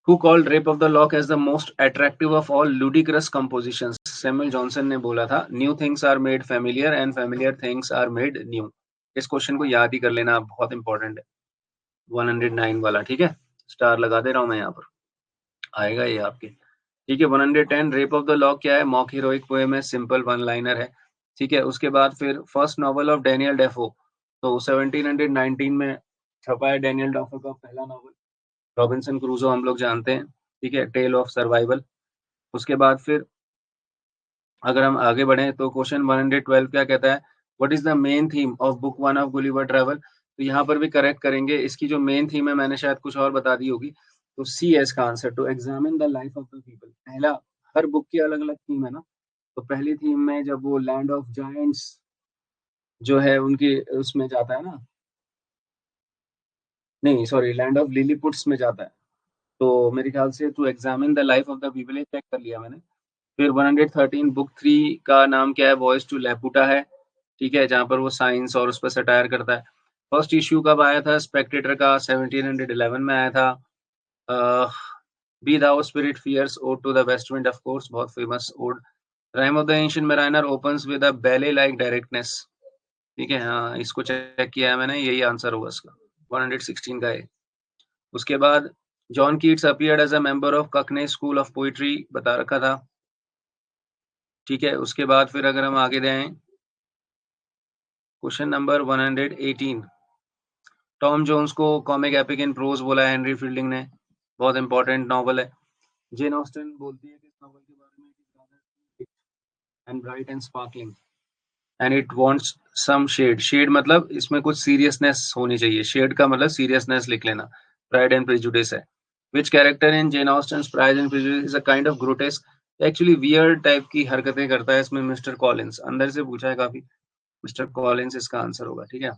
Who called Rape of the Lock as the most attractive of all ludicrous compositions? Samuel Johnson ने बोला था, New things are made familiar and familiar things are made new. इस क्वेश्चन को याद ही कर लेना, बहुत इंपॉर्टेंट है। 109 वाला, ठीक है, स्टार लगा दे रहा हूं मैं यहाँ पर, आएगा ये आपके। ठीक है। 110 रेप ऑफ द लॉक क्या है? मॉक हीरोइक पोएम है, सिंपल वन लाइनर है। ठीक है। उसके बाद फिर first novel of Daniel Dafoe, तो 1719 में छपा है डेनियल डेफो का पहला नॉवल। रॉबिन्सन क्रूजो हम लोग जानते हैं, ठीक है, टेल ऑफ सर्वाइवल। उसके बाद फिर अगर हम आगे बढ़े तो क्वेश्चन 112 क्या कहता है? What is the main theme of book 1 of Gulliver travel? तो यहाँ पर भी करेक्ट करेंगे, इसकी जो मेन थीम है मैंने शायद कुछ और बता दी होगी। तो सी एस का answer, to examine the life of the people. पहला, हर बुक की अलग अलग थीम है ना, तो पहली थीम में जब वो लैंड ऑफ जायंट्स जो है उनकी उसमें जाता है ना, नहीं सॉरी, लैंड ऑफ लिलीपुट्स में जाता है, तो मेरे ख्याल से to examine the life of the people, ये चेक कर लिया मैंने। फिर 113 बुक 3 का नाम क्या है? वॉइस टू लेपुटा है, ठीक है, जहाँ पर वो साइंस और उस पर सटायर करता है। फर्स्ट इश्यू कब आया था स्पेक्टेटर का? 1711 में आया था। Be thou spirit fierce, ode to the west wind, of course, बहुत famous ode. Rime of the ancient mariner opens with a ballad like directness, ठीक है, हाँ इसको चेक किया है मैंने, यही आंसर होगा इसका, 116 का है। उसके बाद John Keats appeared as a member of cockney school of poetry, बता रखा था, ठीक है। उसके बाद फिर अगर हम आगे जाएं, क्वेश्चन नंबर 118, टॉम जोन्स को कॉमिक एपिक इन प्रोज बोला है हेनरी फील्डिंग ने, बहुत इंपॉर्टेंट नॉवल है। जेन ऑस्टन बोलती है कि इस नॉवल के बारे में and bright and sparkling and it wants some shade, shade मतलब इसमें कुछ सीरियसनेस होनी चाहिए, शेड का मतलब सीरियसनेस लिख लेना। प्राइड एंड प्रेजुडिस है। Which character in Jane Austen's pride and prejudice is a kind of grotesque, actually weird type की हरकतें करता है इसमें मिस्टर कॉलिंस, अंदर से पूछा है काफी, मिस्टर कॉलिंस इसका आंसर होगा, ठीक है।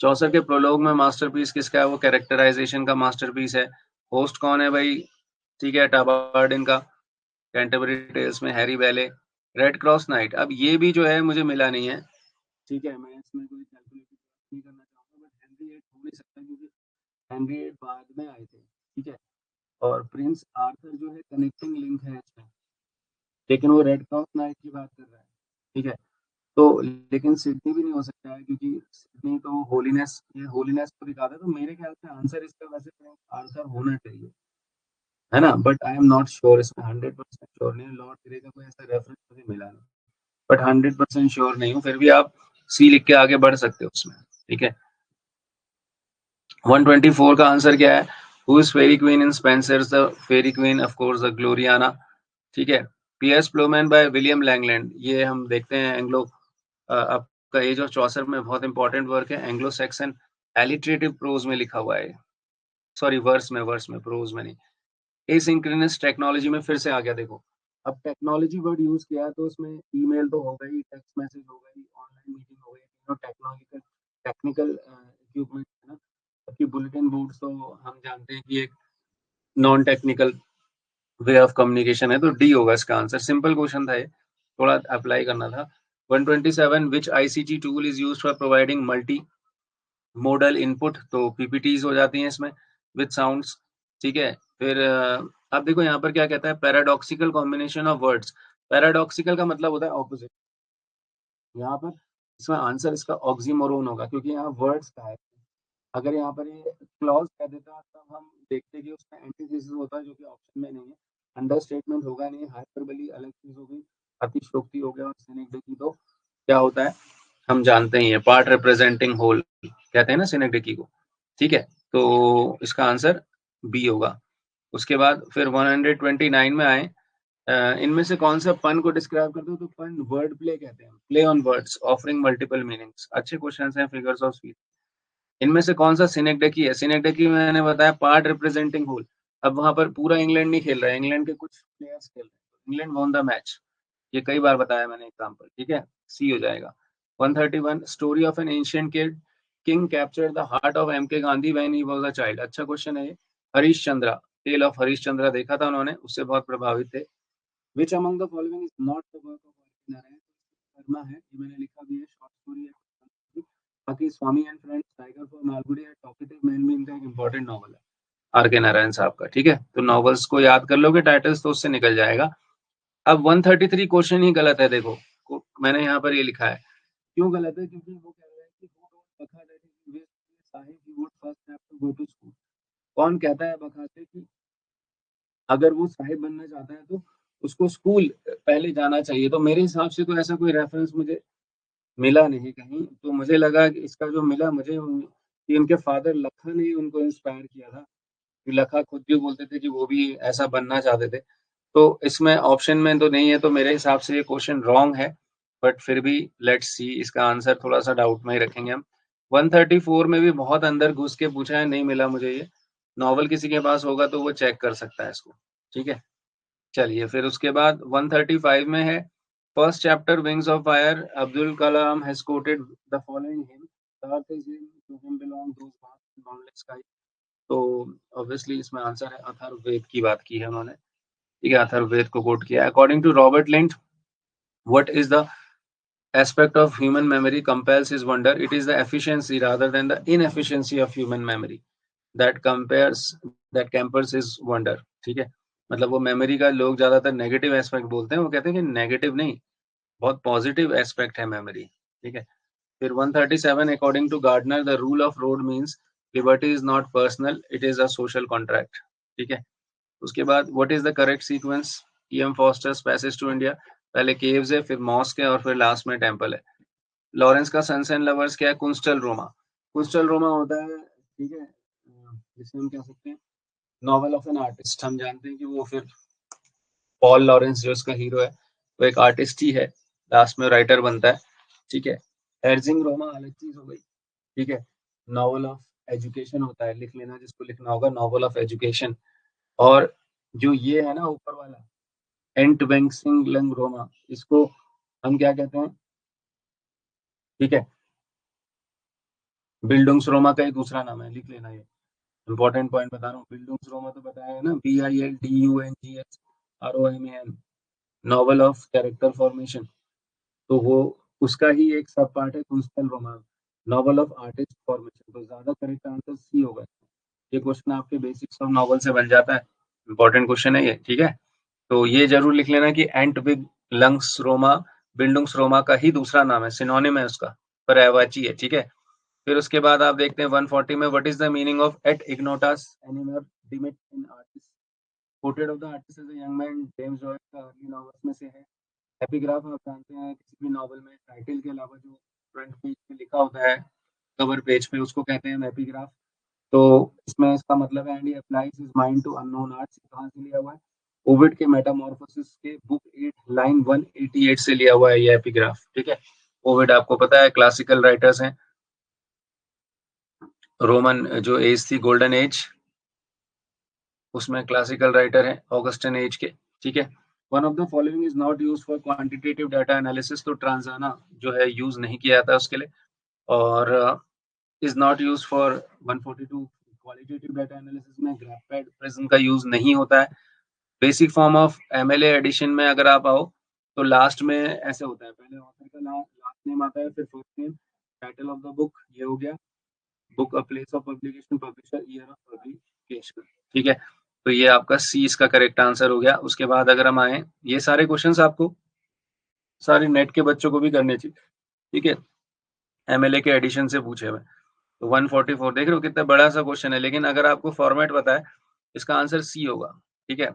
चौसर के प्रोलोग में मास्टरपीस किसका है? वो कैरेक्टराइजेशन का मास्टरपीस है। होस्ट कौन है भाई? ठीक है, टाबार्डिन का। कैंटरबरी टेल्स में Harry ballet. Red cross night, अब ये भी जो है मुझे मिला नहीं है, ठीक है, मैं इसमें कोई कैलकुलेशन नहीं करना चाहूंगा, बट हेनरी एट हो नहीं सकता क्योंकि हेनरी एट बाद में आए थे, ठीक है, और प्रिंस आर्थर जो है कनेक्टिंग लिंक है इसमें, लेकिन वो रेड क्रॉस नाइट की बात कर रहा है, ठीक है। तो लेकिन सिडनी भी नहीं हो सकता है क्योंकि सिडनी तो होलीनेस, ये होलीनेस को दिखाता है, तो मेरे ख्याल से आंसर इसका वैसे आंसर होना चाहिए, है ना, but I am not sure, इसमें 100% श्योर नहीं, लॉर्ड ग्रे का कोई ऐसा रेफरेंस मुझे मिला नहीं, बट 100% श्योर नहीं हूँ। फिर भी आप सी लिख के आगे बढ़ सकते हो उसमें, ठीक है। 124 का आंसर क्या है? Who is fairy queen in Spenser's the faerie queene? Of course the Gloriana, ठीक है। Piers Plowman by William Langland, ये हम देखते हैं एंग्लो, आपका एज ऑफ चौसर में बहुत इंपॉर्टेंट वर्क है, एंग्लो सैक्सन एलिटरेटिव प्रोज में लिखा हुआ है, सॉरी वर्स में, प्रोज में नहीं। एसिंक्रोनस टेक्नोलॉजी में फिर से आ गया, देखो अब टेक्नोलॉजी वर्ड यूज किया है तो उसमें ईमेल तो हो गई, टेक्स्ट मैसेज हो गई, ऑनलाइन मीटिंग हो गई, तीनों टेक्निकल इक्विपमेंट है ना। जबकि बुलेटिन बोर्ड तो हम जानते हैं कि एक non technical way of communication है, तो डी होगा इसका आंसर। सिंपल क्वेश्चन था ये, थोड़ा अप्लाई करना था। 127 which ICT tool is used for providing multi modal input, तो पीपीटीज हो जाती हैं इसमें विद साउंड्स, ठीक है। फिर अब देखो यहाँ पर क्या कहता है, paradoxical combination of words. Paradoxical का मतलब होता है ऑपोजिट, यहाँ पर इसमें आंसर इसका ऑक्सीमोरोन होगा, क्योंकि यहाँ वर्ड्स का है। अगर यहाँ पर ये क्लॉज कह देता तब हम देखते कि उसमें एंटीथेसिस होता है, जो कि ऑप्शन में नहीं है। अंडरस्टेटमेंट होगा नहीं, हाइपरबली अलग चीज होगी, अतिशयोक्ति हो गया, और सिनेक्टिकी तो क्या होता है हम जानते ही हैं, पार्ट रिप्रेजेंटिंग होल कहते हैं ना सिनेक्टिकी को, ठीक है। तो इसका आंसर बी होगा। उसके बाद फिर 129 में आए, इनमें से कौन सा पन को डिस्क्राइब करते हो? तो पन वर्ड प्ले कहते हैं, play on words offering multiple meanings. अच्छे क्वेश्चंस हैं, फिगर्स ऑफ स्पीच। इनमें से कौन सा सिनेक्डेकी है? सिनेक्डेकी मैंने बताया पार्ट रिप्रेजेंटिंग होल। अब वहां पर पूरा इंग्लैंड नहीं खेल रहा है, इंग्लैंड के कुछ प्लेयर्स खेल रहे हैं, इंग्लैंड वॉन द मैच, ये कई बार बताया मैंने एग्जाम्पल, ठीक है। सी हो जाएगा। 131 story of an ancient king captured the heart of M K Gandhi when he was a child. अच्छा क्वेश्चन है ये। हरीश चंद्रा, टेल ऑफ हरीश चंद्रा देखा था उन्होंने, उससे बहुत प्रभावित थे। Which among the following is not the work of R Narayan? Sharma है, ये मैंने लिखा भी है, शॉर्ट स्टोरी है। बाकी Swami and friends, tiger for Malgudi है, टॉकेटिव मैन भी इनका एक इंपॉर्टेंट नॉवल है आर के नारायण साहब का, ठीक है। तो नॉवेल्स को याद कर लोगे टाइटल्स तो उससे निकल जाएगा। अब 133 क्वेश्चन ही गलत है, देखो मैंने यहाँ पर ये लिखा है, क्यों गलत है? क्योंकि वो कह रहा है कि who told बखा that he wished to be Sahib he would first have to go to school। कौन कहता है बखा से कि अगर वो साहिब बनना चाहता है तो उसको स्कूल पहले जाना चाहिए? तो मेरे हिसाब से तो ऐसा कोई रेफरेंस मुझे मिला नहीं कहीं, तो मुझे लगा कि इसका जो मिला मुझे कि उनके फादर लखा ने उनको इंस्पायर किया था, कि लखा खुद भी बोलते थे कि वो भी ऐसा बनना चाहते थे। तो इसमें ऑप्शन में तो नहीं है, तो मेरे हिसाब से ये क्वेश्चन रॉन्ग है, बट फिर भी लेट्स सी, इसका आंसर थोड़ा सा डाउट में ही रखेंगे हम। 134 में भी बहुत अंदर घुस के पूछा है, नहीं मिला मुझे ये। नॉवल किसी के पास होगा तो वो चेक कर सकता है इसको, ठीक है। चलिए फिर उसके बाद 135 में है, first chapter wings of fire, Abdul Kalam has quoted the following hymn, the earth is him, to him belong those vast boundless sky. तो ऑब्वियसली इसमें आंसर है अथर्ववेद की बात की है उन्होंने, ठीक है, अथर्ववेद को कोट किया है। According to Robert Lynd, what is the aspect of human memory compels his wonder? It is the efficiency rather than the inefficiency of human memory that compares that campers his wonder, ठीक है। मतलब वो memory का लोग ज्यादातर negative aspect बोलते हैं, वो कहते हैं कि नेगेटिव नहीं, बहुत पॉजिटिव एस्पेक्ट है मेमोरी, ठीक है। फिर 137 according to Gardner the rule of road means liberty is not personal, it is a social contract, ठीक है। उसके बाद what is the correct sequence? EM Forster's passage to India, पहले केव्स है, फिर मॉस्क है, और फिर लास्ट में टेम्पल है। लॉरेंस का सन्स एंड लवर्स क्या है? कुंस्टल रोमा। कुंस्टल रोमा होता है, ठीक है, जिसे हम कह सकते हैं नॉवल ऑफ एन आर्टिस्ट। हम जानते हैं कि वो फिर पॉल लॉरेंस जो उसका हीरो है वो एक आर्टिस्ट ही है, लास्ट में राइटर बनता है, ठीक है। एर्जिंग रोमा अलग चीज हो गई, ठीक है। नॉवल ऑफ एजुकेशन होता है, लिख लेना जिसको लिखना होगा, नॉवल ऑफ एजुकेशन। और जो ये है ना ऊपर वाला, एंट वेंगसिंग लंग रोमा, इसको हम क्या कहते हैं, ठीक है, बिल्डुंग्स रोमा का एक दूसरा नाम है, लिख लेना ये इंपॉर्टेंट पॉइंट बता रहा हूँ। बिल्डुंग्स रोमा तो बताया है ना, BILDUNGHROMAN, novel of character formation, तो वो उसका ही एक सब पार्ट है kunstlerroman, novel of artist formation. तो ज्यादा करेक्ट आंसर सी होगा। ये क्वेश्चन आपके बेसिक्स ऑफ नॉवल से बन जाता है, इंपॉर्टेंट क्वेश्चन है ये, ठीक है। तो ये जरूर लिख लेना कि एंट विग लंग्स रोमा बिल्डुंग्स रोमा का ही दूसरा नाम है, सिनोनिम है उसका, पर्यायवाची है, ठीक है। फिर उसके बाद आप देखते हैं 140 में, what is the meaning of एट इग्नोटास एनिमर डिमिट इन आर्टिस्ट? Portrait of the artist as a young man, James Joyce का अर्ली नॉवेल्स में से है। एपिग्राफ आप जानते हैं किसी भी नॉवल में टाइटल के अलावा जो फ्रंट पेज पे लिखा होता है, कवर पेज पे, उसको कहते हैं एपिग्राफ। तो इसमें इसका मतलब है and he applies his mind to unknown arts, कहाँ से लिया हुआ है? ओविड के मेटामॉर्फोसिस के बुक 8 लाइन 188 से लिया हुआ है ये एपिग्राफ, ठीक है। ओविड आपको पता है क्लासिकल राइटर्स हैं, रोमन जो एज थी गोल्डन एज, उसमें क्लासिकल राइटर है ऑगस्टन एज के, ठीक है। One of the following is not use for quantitative data analysis, तो ट्रांजाना जो है यूज नहीं किया जाता उसके लिए, और is not use for 142 qualitative data analysis में ग्राफाइट प्रिज्म का यूज नहीं होता है। Basic form of MLA edition में अगर आप आओ तो लास्ट में ऐसे होता है, पहले ऑथर का नाम, लास्ट नेम आता है, फिर first name, title of the book, ये हो गया, book, place of publication, publisher, year of publication, ठीक है। तो ये आपका सी इसका करेक्ट आंसर हो गया। उसके बाद अगर हम आए, ये सारे क्वेश्चंस आपको सारे नेट के बच्चों को भी करने चाहिए, ठीक है, एमएलए के एडिशन से पूछे हुए। तो 144 देख रहे हो कितना बड़ा सा क्वेश्चन है, लेकिन अगर आपको फॉर्मेट पता है इसका आंसर सी होगा, ठीक है।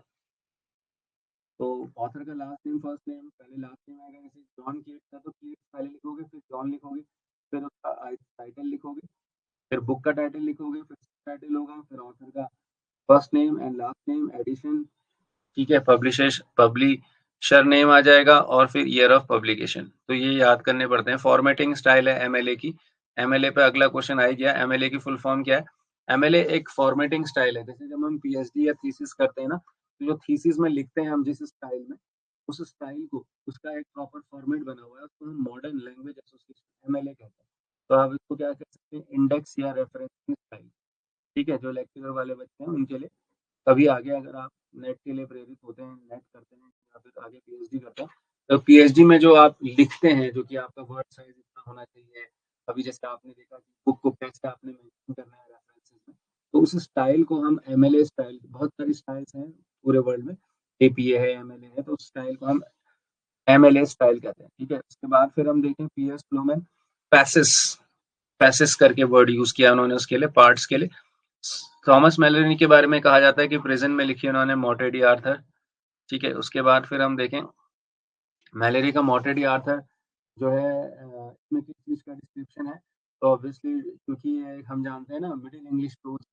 तो ऑथर का लास्ट नेम फर्स्ट नेम, पहले लास्ट नेम आएगा, जैसे जॉन कीट्स था तो कीट्स पहले लिखोगे, फिर जॉन लिखोगे, फिर उसका टाइटल लिखोगे, फिर बुक का टाइटल लिखोगे, फिर टाइटल होगा, फिर ऑथर का first name and last name, edition, ठीक है, पब्लिशर नेम आ जाएगा, और फिर ईयर ऑफ पब्लिकेशन। तो ये याद करने पड़ते हैं, फॉर्मेटिंग स्टाइल है एमएलए की। एमएलए पे अगला क्वेश्चन आ गया, एमएलए की फुल फॉर्म क्या है? एमएलए एक फॉर्मेटिंग स्टाइल है, जैसे जब हम पीएचडी या थीसिस करते हैं ना, तो जो थीसिस में लिखते हैं हम जिस स्टाइल में, उस स्टाइल को, उसका एक प्रॉपर फॉर्मेट बना हुआ है, उसको हम मॉडर्न लैंग्वेज एसोसिएशन एमएलए कहते हैं। तो आप इसको क्या कह सकते हैं? इंडेक्स या रेफरेंसिंग स्टाइल, ठीक है। जो लेक्चरर वाले बच्चे हैं उनके लिए, कभी आगे अगर आप नेट के लिए प्रेरित होते हैं, नेट करते हैं या फिर आगे पीएचडी करते हैं, तो पीएचडी में जो आप लिखते हैं, जो कि आपका वर्ड साइज इतना होना चाहिए, अभी जैसे आपने देखा कि बुक को कैसे आपने मेंशन करना है रेफरेंसेस में, तो उस स्टाइल को हम एमएलए स्टाइल, बहुत सारी स्टाइल्स हैं पूरे वर्ल्ड में, एपीए है, एमएलए है, तो उस स्टाइल को हम एमएलए स्टाइल कहते हैं, ठीक है। उसके बाद फिर हम देखें पीएस फ्लोमैन, पैसिस, पैसिस करके वर्ड यूज किया उन्होंने उसके लिए, पार्ट्स के लिए। थॉमस मेलोनी के बारे में कहा जाता है कि प्रिजन में लिखी उन्होंने मोर्टे डी आर्थर, ठीक है। उसके बाद फिर हम देखें मेलेरी का मोर्टे डी आर्थर जो है, इसमें किस चीज का डिस्क्रिप्शन है? तो ऑब्वियसली क्योंकि ये हम जानते हैं ना मिडिल इंग्लिश प्रोज,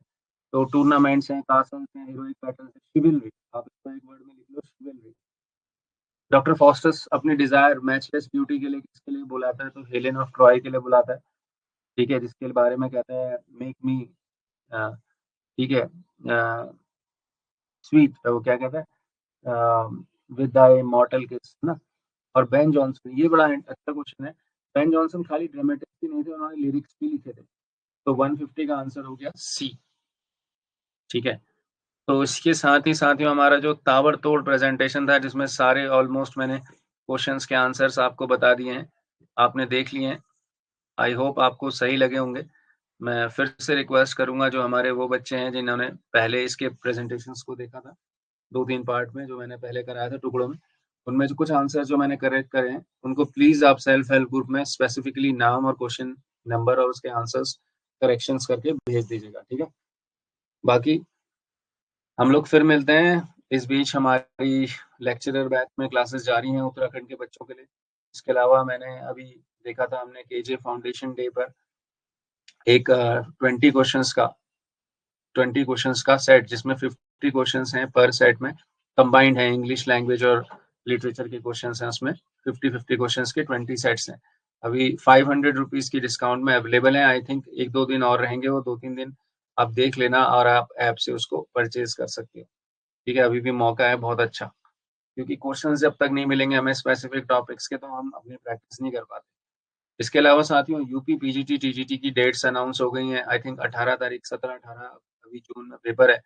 तो टूर्नामेंट्स हैं, कासल्स हैं, हीरोइक बैटल्स हैं, शिविलरी, आप इसको एक वर्ड में लिख लो, शिविलरी। डॉक्टर फॉस्टस अपनी डिजायर मैचलेस ब्यूटी के लिए किसके लिए बुलाता है? तो हेलेन ऑफ ट्रॉय के लिए बुलाता है, ठीक है, जिसके बारे में कहता है मेक मी, ठीक है, स्वीट, वो क्या कहता है, विद दाई मॉर्टल किस ना। और बेन जॉनसन, ये बड़ा अच्छा क्वेश्चन है, बेन जॉनसन खाली ड्रामेटिक्स ही नहीं थे, उन्होंने लिरिक्स भी लिखे थे। तो 150 का आंसर हो गया सी, ठीक है। तो इसके साथ ही हमारा जो ताबड़तोड़ प्रेजेंटेशन था, जिसमें सारे ऑलमोस्ट मैंने क्वेश्चंस के आंसर्स आपको बता दिए हैं, आपने देख लिए हैं, आई होप आपको सही लगे होंगे। मैं फिर से रिक्वेस्ट करूंगा जो हमारे वो बच्चे हैं जिन्होंने पहले इसके प्रेजेंटेशंस को देखा था 2-3 पार्ट में, जो मैंने पहले कराया था टुकड़ों में, उनमें जो कुछ आंसर जो मैंने करेक्ट करे हैं, उनको प्लीज आप सेल्फ हेल्प ग्रुप में स्पेसिफिकली नाम और क्वेश्चन नंबर और उसके आंसर्स करेक्शंस करके भेज दीजिएगा, ठीक है। बाकी हम लोग फिर मिलते हैं। इस बीच हमारी लेक्चरर बैच में क्लासेस जारी हैं उत्तराखंड के बच्चों के लिए। इसके अलावा मैंने अभी देखा था, हमने केजे फाउंडेशन डे पर एक 20 क्वेश्चंस का सेट, जिसमें 50 क्वेश्चंस हैं पर सेट में, कंबाइंड है इंग्लिश लैंग्वेज और लिटरेचर के क्वेश्चंस हैं उसमें, 50 क्वेश्चंस के 20 सेट्स हैं। अभी 500 रुपीज की डिस्काउंट में अवेलेबल है, आई थिंक 1-2 दिन और रहेंगे वो, 2-3 दिन आप देख लेना और आप ऐप से उसको परचेज कर सकते हो, ठीक है। अभी भी मौका है बहुत अच्छा, क्योंकि क्वेश्चन जब तक नहीं मिलेंगे हमें स्पेसिफिक टॉपिक्स के, तो हम अपनी प्रैक्टिस नहीं कर पाते। इसके अलावा साथियों यूपी पीजीटी टीजीटी की डेट्स अनाउंस हो गई हैं, आई थिंक 18 तारीख, 17-18 अभी जून में पेपर है।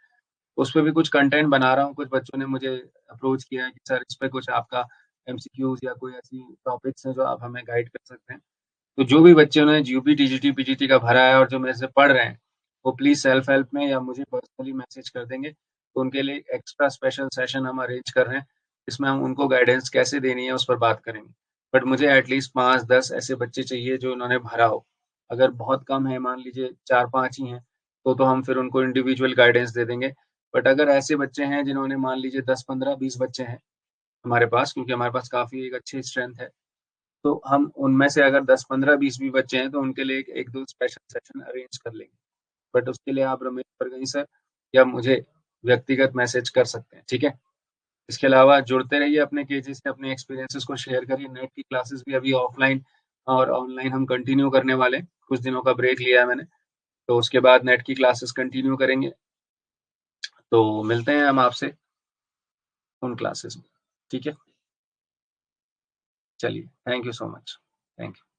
उस पर भी कुछ कंटेंट बना रहा हूँ। कुछ बच्चों ने मुझे अप्रोच किया है कि सर इस पे कुछ आपका एमसीक्यूज या कोई ऐसी टॉपिक्स हैं जो आप हमें गाइड कर सकते हैं। तो जो भी बच्चे ने यूपी टीजीटी पीजीटी का भरा है और जो मेरे से पढ़ रहे हैं, वो प्लीज सेल्फ हेल्प में या मुझे पर्सनली मैसेज कर देंगे, तो उनके लिए एक्स्ट्रा स्पेशल सेशन हम अरेंज कर रहे हैं, इसमें हम उनको गाइडेंस कैसे देनी है उस पर बात करेंगे। बट मुझे एटलीस्ट 5-10 ऐसे बच्चे चाहिए जो उन्होंने भरा हो। अगर बहुत कम है, मान लीजिए 4-5 ही हैं, तो हम फिर उनको इंडिविजुअल गाइडेंस दे देंगे। बट अगर ऐसे बच्चे हैं जिन्होंने मान लीजिए 10-15-20 बच्चे हैं हमारे पास, क्योंकि हमारे पास काफ़ी एक अच्छी स्ट्रेंथ है, तो हम उनमें से अगर 10, 15, 20 भी बच्चे हैं तो उनके लिए एक दो स्पेशल सेशन अरेंज कर लेंगे। बट उसके लिए आप रमेश परगई सर या मुझे व्यक्तिगत मैसेज कर सकते हैं, ठीक है। इसके अलावा जुड़ते रहिए अपने केजी से, अपने एक्सपीरियंसेस को शेयर करिए। नेट की क्लासेस भी अभी ऑफलाइन और ऑनलाइन हम कंटिन्यू करने वाले हैं। कुछ दिनों का ब्रेक लिया है मैंने, तो उसके बाद नेट की क्लासेस कंटिन्यू करेंगे। तो मिलते हैं हम आपसे उन क्लासेस में, ठीक है। चलिए, thank you so much. Thank you.